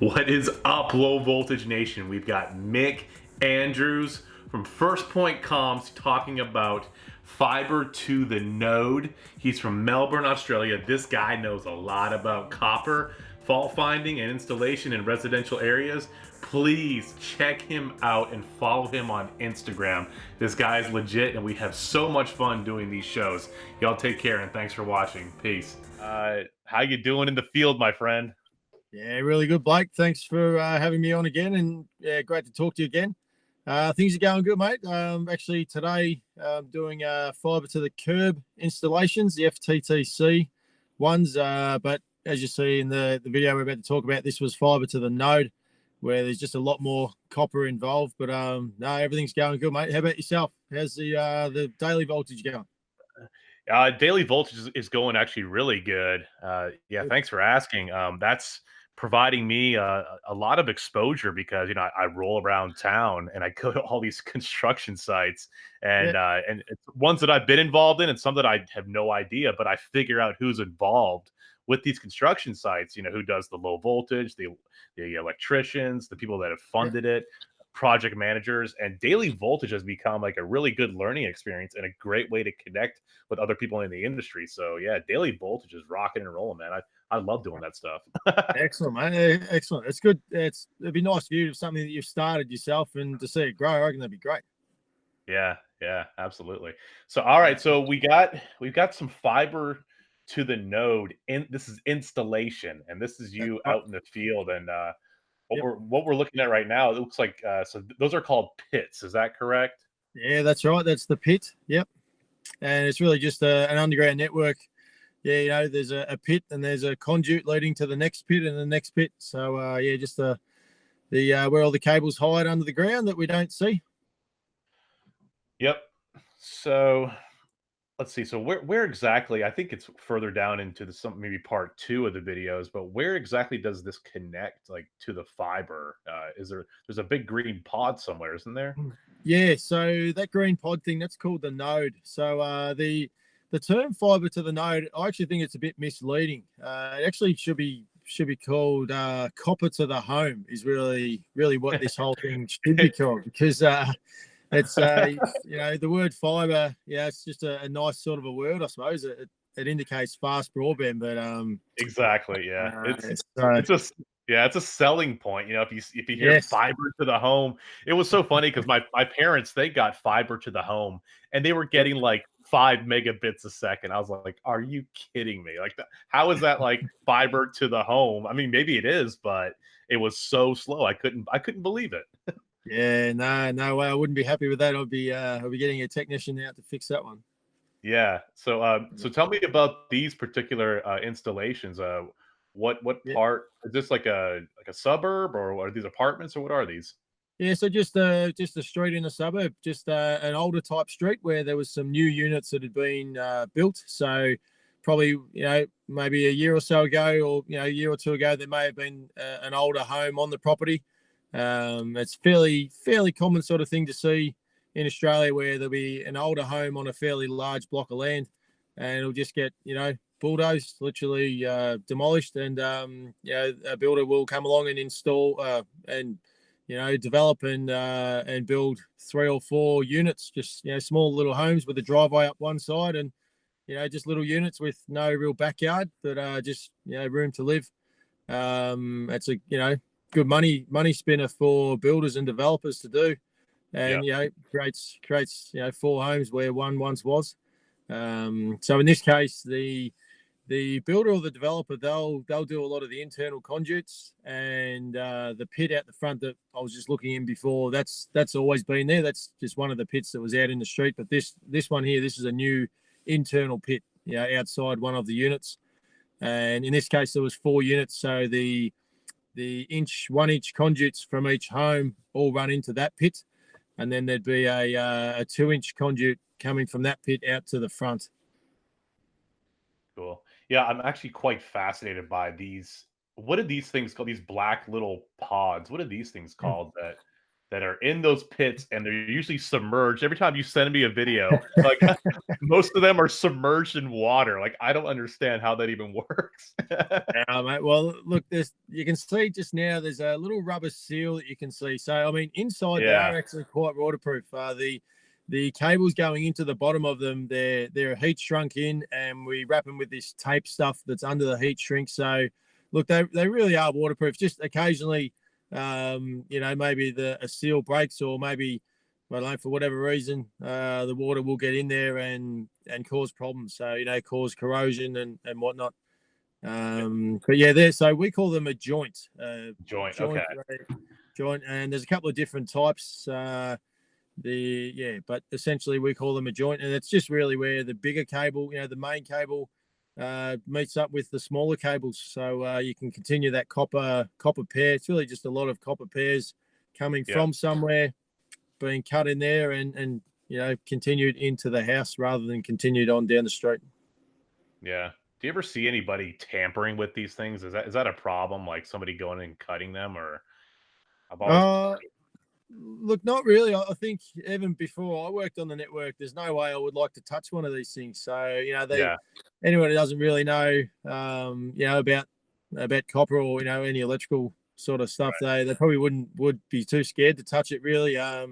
What is up, Low Voltage Nation? We've got Mick Andrews from First Point Comms talking about fiber to the node. He's from Melbourne, Australia. This guy knows a lot about copper fault finding and installation in residential areas. Please check him out and follow him on Instagram. This guy's legit, and we have so much fun doing these shows. Y'all take care, and thanks for watching. Peace. How you doing in the field, my friend? Yeah, really good, Blake. Thanks for having me on again, and yeah, great to talk to you again. Things are going good, mate. Actually, today doing fibre to the curb installations, the FTTC ones. But as you see in the video we're about to talk about, this was fibre to the node, where there's just a lot more copper involved. But no, everything's going good, mate. How about yourself? How's the daily voltage going? Daily voltage is going actually really good. Yeah, Good. thanks for asking. That's providing me a lot of exposure because I roll around town and I go to all these construction sites Yeah, and it's ones that I've been involved in and some that I have no idea, but I figure out who's involved with these construction sites. Who does the low voltage, the electricians, the people that have yeah. funded it, project managers, and daily voltage has become like a really good learning experience and a great way to connect with other people in the industry. So yeah, daily voltage is rocking and rolling, man. I love doing that stuff. Excellent, mate. Excellent. It's good. It'd be nice for you to something that you've started yourself and to see it grow. I reckon that'd be great. Yeah, absolutely. So all right, so we've got some fiber to the node. This is installation, and this is That's you right. out in the field. And what Yep. we're looking at right now, it looks like those are called pits. Is that correct? Yeah, that's right. That's the pit. Yep. And it's really just an underground network. Yeah, there's a pit and there's a conduit leading to the next pit and the next pit. So yeah, just the where all the cables hide under the ground that we don't see. Yep. So let's see. So where exactly? I think it's further down into the some maybe part two of the videos. But where exactly does this connect, like to the fiber? There's a big green pod somewhere, isn't there? Yeah, so that green pod thing, that's called the node. So the term fiber to the node, I actually think it's a bit misleading. It actually should be called copper to the home is really what this whole thing should be called, because it's the word fiber, yeah, it's just a nice sort of a word, I suppose. It indicates fast broadband, but Exactly. Yeah. It's it's it's a s- yeah, it's a selling point. If you hear yes, fiber to the home, it was so funny because my parents, they got fiber to the home and they were yep. getting like 5 megabits a second. I was like, "Are you kidding me? Like, how is that like fiber to the home?" I mean, maybe it is, but it was so slow. I couldn't believe it. Yeah, no way. I wouldn't be happy with that. I'd be getting a technician out to fix that one. Yeah. So tell me about these particular installations. What Yeah. part is this, like a suburb, or are these apartments, or what are these? Yeah, so just a street in a suburb, just an older type street where there was some new units that had been built. So probably maybe a year or so ago, or a year or two ago, there may have been an older home on the property. It's fairly common sort of thing to see in Australia, where there'll be an older home on a fairly large block of land, and it'll just get bulldozed, literally demolished, and a builder will come along and install and develop and build 3 or 4 units, just small little homes with a driveway up one side, and just little units with no real backyard, but just room to live. It's a good money spinner for builders and developers to do, Yeah. and creates 4 homes where one once was. So in this case, the builder or the developer, they'll do a lot of the internal conduits, and the pit out the front that I was just looking in before, that's always been there. That's just one of the pits that was out in the street, but this one here, this is a new internal pit, outside one of the units. And in this case there was 4 units, so the 1 inch conduits from each home all run into that pit, and then there'd be a 2 inch conduit coming from that pit out to the front. Cool. Yeah, I'm actually quite fascinated by these. What are these things called? These black little pods. What are these things called? That. that are in those pits, and they're usually submerged. Every time you send me a video, like most of them are submerged in water. Like I don't understand how that even works. Yeah, mate. Well, look, there's you can see just now there's a little rubber seal that you can see. So I mean, inside they Yeah, are actually quite waterproof. The cables going into the bottom of them, they're heat shrunk in, and we wrap them with this tape stuff that's under the heat shrink. So look, they really are waterproof. Just occasionally, maybe a seal breaks, or maybe I don't know, for whatever reason, the water will get in there and cause problems. So cause corrosion and whatnot. But yeah, there. So we call them a joint, joint. Okay. joint, joint, and there's a couple of different types. But essentially we call them a joint, and it's just really where the bigger cable, the main cable, meets up with the smaller cables, so you can continue that copper pair. It's really just a lot of copper pairs coming Yeah. from somewhere, being cut in there, and continued into the house rather than continued on down the street. Yeah. Do you ever see anybody tampering with these things? Is that a problem? Like somebody going and cutting them, or I've always Uh, Look, not really. I think even before I worked on the network, there's no way I would like to touch one of these things. So yeah, anyone who doesn't really know, about copper or any electrical sort of stuff, right. they probably would be too scared to touch it. Really, yeah,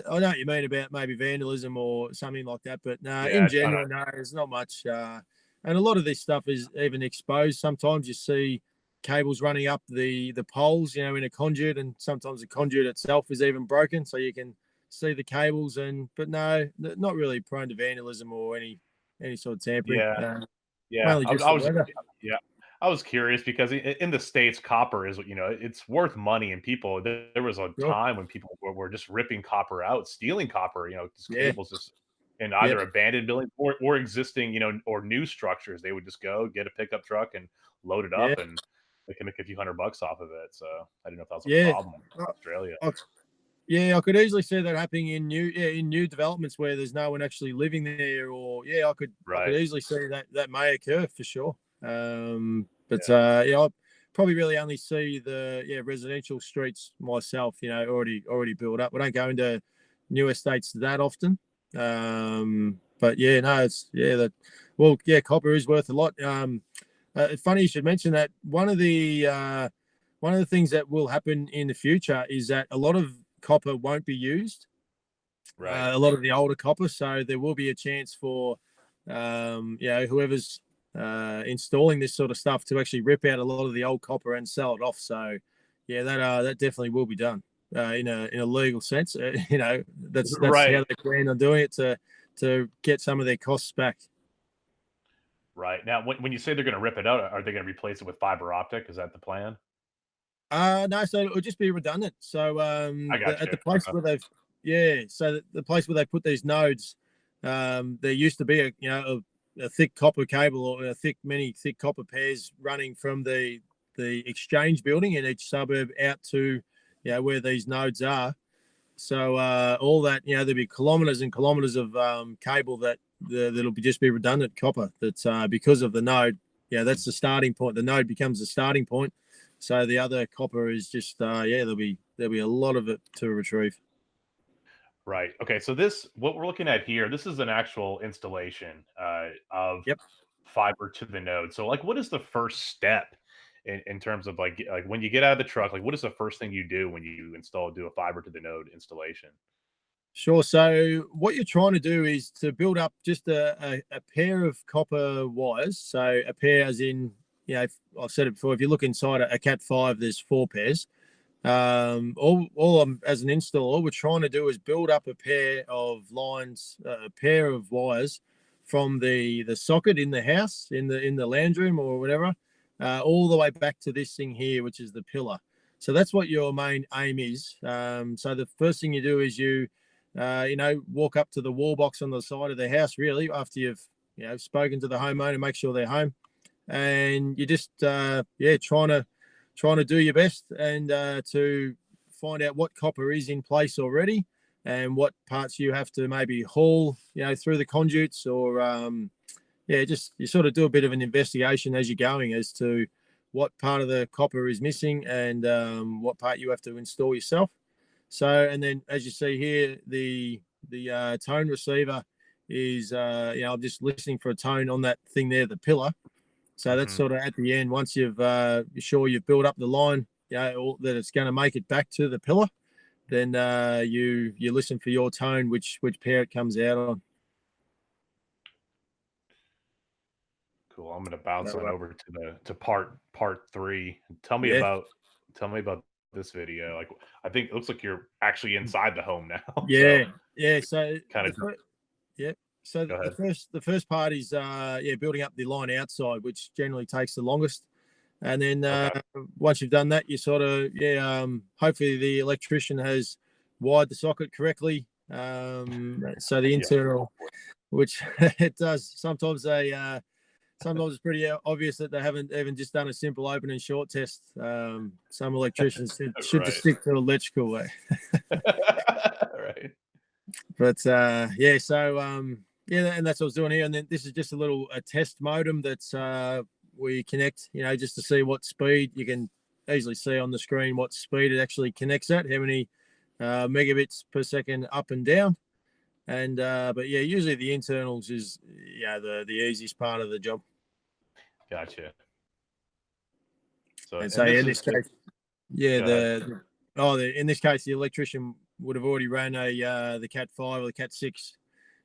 I know what you mean about maybe vandalism or something like that, but no, in Yeah, trying to general, no, there's not much. And a lot of this stuff is even exposed. Sometimes you see cables running up the poles, in a conduit, and sometimes the conduit itself is even broken, so you can see the cables. But no, not really prone to vandalism or any sort of tampering. yeah, yeah. Mainly I was just I the was weather. yeah. I was curious because in the States, copper is, it's worth money, and people there was a Sure. time when people were just ripping copper out, stealing copper, just Yeah. cables just in Yep. either abandoned buildings or existing, or new structures. They would just go get a pickup truck and load it Yeah. up, and they can make a few $100 off of it. So I didn't know if that was a Yeah. problem in Australia. I, Yeah, I could easily see that happening in new developments where there's no one actually living there, or I could Right. easily see that may occur for sure. But Yeah. I probably really only see the residential streets myself. Already built up. We don't go into new estates that often. But yeah, no, it's that. Well, yeah, copper is worth a lot. It's funny you should mention that. One of the things that will happen in the future is that a lot of copper won't be used, Right. a lot of the older copper. So there will be a chance for, whoever's installing this sort of stuff to actually rip out a lot of the old copper and sell it off. So, yeah, that definitely will be done in a legal sense. That's how Right. they plan on doing it to get some of their costs back. Right. Now, when you say they're going to rip it out, are they going to replace it with fiber optic? Is that the plan? No, so it would just be redundant. So I got at you. the place Okay. where so the place where they put these nodes, there used to be a thick copper cable or many thick copper pairs running from the exchange building in each suburb out to where these nodes are. So all that there'll be kilometers and kilometers of cable that'll just be redundant copper. That's because of the node. Yeah, that's the starting point. The node becomes the starting point. So the other copper is just there'll be a lot of it to retrieve. Right. Okay. So this, what we're looking at here, this is an actual installation of Yep. fiber to the node. So, like, what is the first step in terms of like when you get out of the truck? Like, what is the first thing you do when you do a fiber to the node installation? Sure. So what you're trying to do is to build up just a pair of copper wires. So a pair, as in, I've said it before. If you look inside a Cat 5, there's 4 pairs. All as an install, all we're trying to do is build up a pair of lines, a pair of wires from the socket in the house, in the lounge room or whatever, all the way back to this thing here, which is the pillar. So that's what your main aim is. So the first thing you do is walk up to the wall box on the side of the house, really, after you've spoken to the homeowner, make sure they're home, and you just trying to do your best and to find out what copper is in place already and what parts you have to maybe haul, through the conduits, or just you sort of do a bit of an investigation as you're going as to what part of the copper is missing and what part you have to install yourself. So, and then as you see here, the tone receiver is, I'm just listening for a tone on that thing there, the pillar. So that's Hmm. sort of at the end. Once you're sure you've built up the line, or that it's going to make it back to the pillar, then you listen for your tone, which pair it comes out on. Cool. I'm going to bounce So, on over to part three. yeah, Tell me about this video. Like, I think it looks like you're actually inside the home now. So yeah, yeah. So kind the of first, yeah. So go ahead. the first part is building up the line outside, which generally takes the longest. And then Okay. once you've done that, you sort of hopefully the electrician has wired the socket correctly. So the Yeah. internal, which it does sometimes sometimes it's pretty obvious that they haven't even just done a simple open and short test. Some electricians should just Right. stick to electrical way. Right. But and that's what I was doing here. And then this is just a test modem that we connect, just to see what speed. You can easily see on the screen what speed it actually connects at, how many megabits per second up and down. And but yeah, usually the internals is the easiest part of the job. Gotcha. So, And so and this in is this just case, yeah, go ahead. in this case the electrician would have already ran the Cat 5 or the Cat 6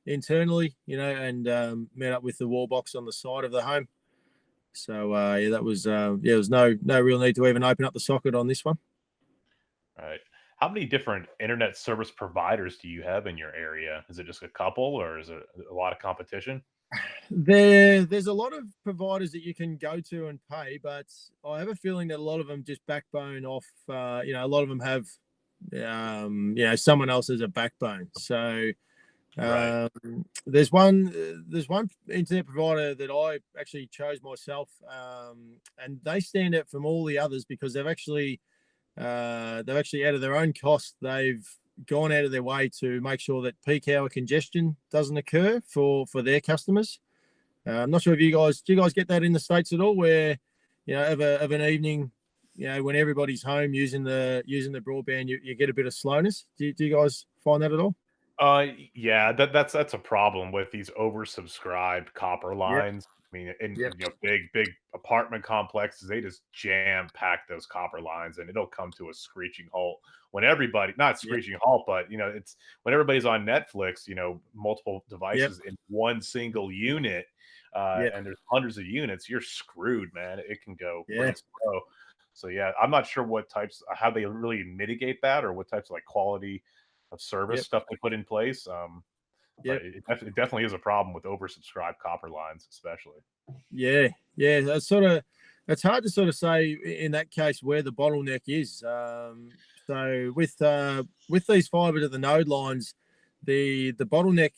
internally, and met up with the wall box on the side of the home. So that was there was no real need to even open up the socket on this one. Right. How many different internet service providers do you have in your area? Is it just a couple or is it a lot of competition? There's a lot of providers that you can go to and pay, but I have a feeling that a lot of them just backbone off. A lot of them have someone else as a backbone. So Right. there's one internet provider that I actually chose myself, and they stand out from all the others because they've actually out of their own cost, they've gone out of their way to make sure that peak hour congestion doesn't occur for their customers. I'm not sure if do you guys get that in the States at all, where of an evening, when everybody's home using the broadband, you get a bit of slowness. Do you guys find that at all? Yeah, that's a problem with these oversubscribed copper Yep. lines. I mean, in Yep. big apartment complexes, they just jam pack those copper lines, and it'll come to a screeching halt when everybody, not Yep. screeching halt, but it's when everybody's on Netflix. Multiple Yep. devices in one single unit, Yep. and there's hundreds of units. You're screwed, man. It can go Yeah. pretty slow. So yeah, I'm not sure what types, how they really mitigate that, or what types of like quality of service Yep. stuff they put in place. But Yep. it definitely is a problem with oversubscribed copper lines, especially. Yeah. Yeah. It's hard to sort of say in that case where the bottleneck is. So with these fiber to the node lines, the bottleneck,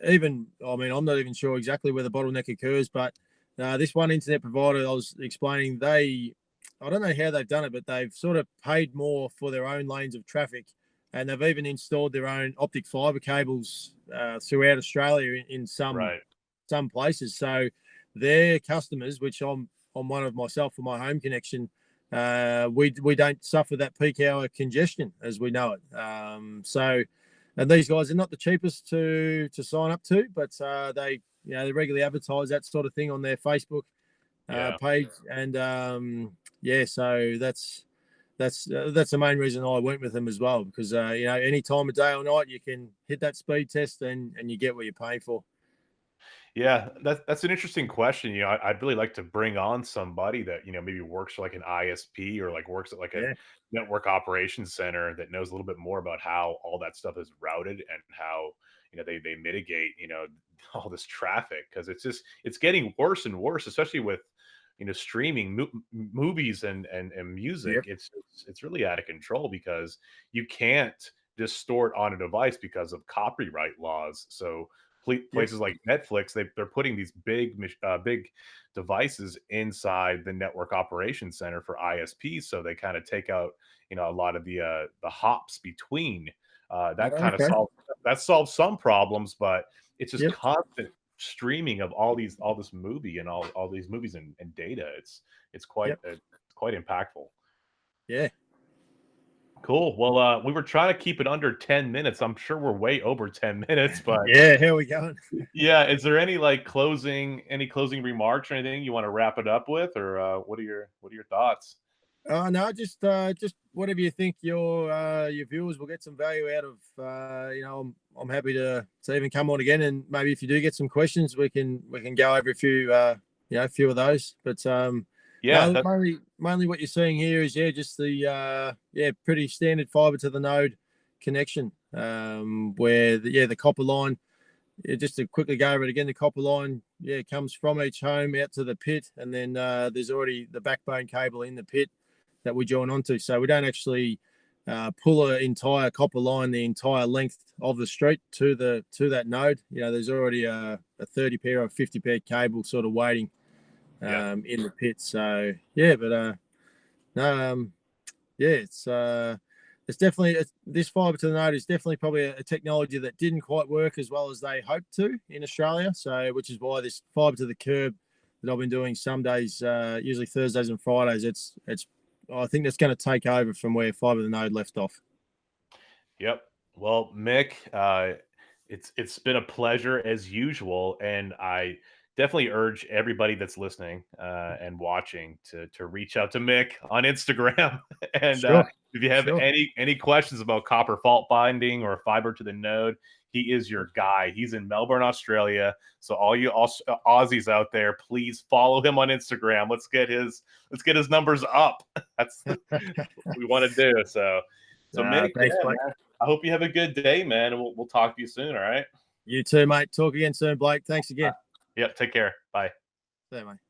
even I mean I'm not even sure exactly where the bottleneck occurs, but this one internet provider I was explaining, I don't know how they've done it, but they've sort of paid more for their own lanes of traffic, and they've even installed their own optic fiber cables throughout Australia in Right. some places. So their customers, which I'm one of myself for my home connection, we don't suffer that peak hour congestion as we know it. And these guys are not the cheapest to sign up to, but they regularly advertise that sort of thing on their Facebook Yeah. page, and so that's the main reason I went with them as well, because any time of day or night you can hit that speed test and you get what you're paying for. Yeah, that's an interesting question. I'd really like to bring on somebody that maybe works for like an ISP or like works at like a Yeah, network operations center that knows a little bit more about how all that stuff is routed and how they mitigate all this traffic, because it's getting worse and worse, especially with streaming movies and music. yep, It's really out of control because you can't just store it on a device because of copyright laws. So yep, places like Netflix, they're putting these big devices inside the network operations center for ISPs, so they kind of take out a lot of the hops between. That kind of okay, solves some problems, but it's just yep, constant streaming of all this movie and all these movies and data. It's yep, quite impactful. yeah. Cool. Well, we were trying to keep it under 10 minutes. I'm sure we're way over 10 minutes, but Yeah, here we go. yeah, is there any like any closing remarks or anything you want to wrap it up with, or what are your thoughts? No, just whatever you think your viewers will get some value out of. I'm happy to even come on again, and maybe if you do get some questions, we can go over a few a few of those. But Yeah, no, mainly what you're seeing here is just the pretty standard fiber to the node connection, where the copper line. Yeah, just to quickly go over it again, the copper line, comes from each home out to the pit, and then there's already the backbone cable in the pit that we join onto. So we don't actually pull an entire copper line the entire length of the street to that node. There's already a 30 pair or 50 pair cable sort of waiting yeah, in the pit. So no, it's definitely this fiber to the node is definitely probably a technology that didn't quite work as well as they hoped to in Australia. So which is why this fiber to the curb that I've been doing some days, usually Thursdays and Fridays, it's I think that's going to take over from where fiber to the node left off. yep. Well, Mick, it's been a pleasure as usual, and I definitely urge everybody that's listening and watching to reach out to Mick on Instagram. And Sure, if you have sure. any questions about copper fault binding or fiber to the node, he is your guy. He's in Melbourne, Australia. So all you Aussies out there, please follow him on Instagram. Let's get his numbers up. That's what we want to do. So Mick, yeah, Thanks, Blake. man. I hope you have a good day, man. And we'll talk to you soon. All right. You too, mate. Talk again soon, Blake. Thanks again. Yep. Take care. Bye. See you, mate.